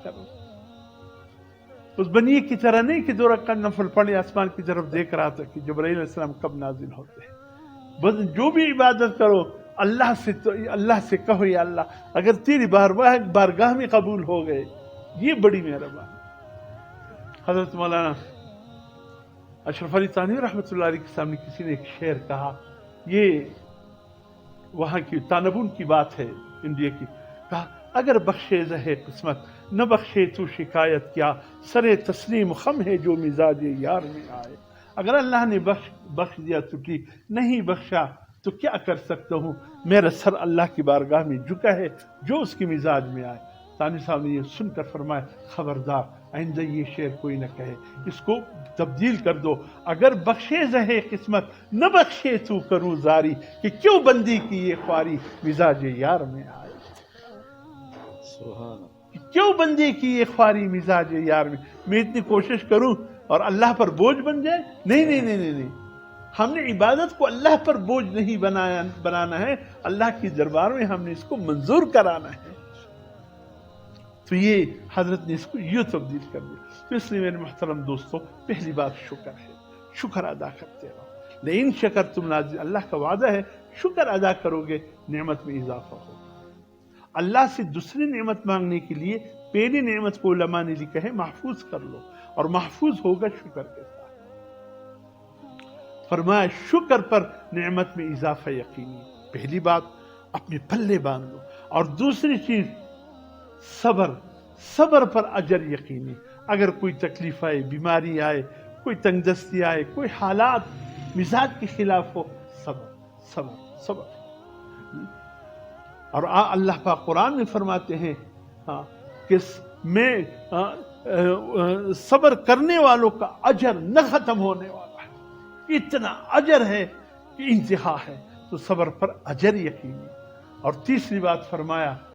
کرو. اس بنی کی طرح نہیں کہ 2 رکعت نفل پڑھے آسمان کی طرف دیکھ رہا تھا کہ جبرائیل علیہ السلام کب نازل ہوتے ہیں. بس جو بھی عبادت کرو اللہ سے کہو یا اللہ اگر تیری بارگاہ میں قبول ہو گئے یہ بڑی مہربانی. حضرت مولانا اشرف علی تھانوی رحمۃ اللہ علیہ کے سامنے کسی نے ایک شعر کہا، یہ وہاں کی تانبون کی بات ہے انڈیا کی. کہا اگر بخشے زہے قسمت نہ بخشے تو شکایت کیا، سرے تسلیم خم ہے جو مزاج یار میں آئے. اگر اللہ نے بخش دیا تو ٹھیک، نہیں بخشا تو کیا کر سکتا ہوں، میرا سر اللہ کی بارگاہ میں جھکا ہے جو اس کے مزاج میں آئے. تانوی صاحب نے یہ سن کر فرمایا خبردار آئندہ یہ شعر کوئی نہ کہے، اس کو تبدیل کر دو. اگر بخشے زہے قسمت نہ بخشے تو کروں زاری، کہ کیوں بندی کی یہ خواری مزاج یار میں آئے. سبحان کیوں بندی کی یہ خواری مزاج یار میں اتنی کوشش کروں اور اللہ پر بوجھ بن جائے. نہیں نہیں نہیں نہیں نہیں، ہم نے عبادت کو اللہ پر بوجھ نہیں بنانا ہے، اللہ کی دربار میں ہم نے اس کو منظور کرانا ہے. تو یہ حضرت نے اس کو یوں تبدیل کر دیا. تو اس لیے میرے محترم دوستو پہلی بات شکر ہے، شکر ادا کرتے رہو. لیکن شکرتم اللہ کا وعدہ ہے شکر ادا کرو گے نعمت میں اضافہ ہوگا. اللہ سے دوسری نعمت مانگنے کے لیے پہلی نعمت کو علماء نے لکھا ہے محفوظ کر لو، اور محفوظ ہوگا شکر کے ساتھ. فرمایا شکر پر نعمت میں اضافہ یقینی. پہلی بات اپنے پلے باندھ لو، اور دوسری چیز صبر پر اجر یقینی. اگر کوئی تکلیف آئے، بیماری آئے، کوئی تنگ دستی آئے، کوئی حالات مزاج کے خلاف ہو، صبر. اور اللہ پاک قرآن میں فرماتے ہیں کہ میں صبر کرنے والوں کا اجر نہ ختم ہونے والا ہے. اتنا اجر ہے کہ انتہا ہے. تو صبر پر اجر یقینی. اور تیسری بات فرمایا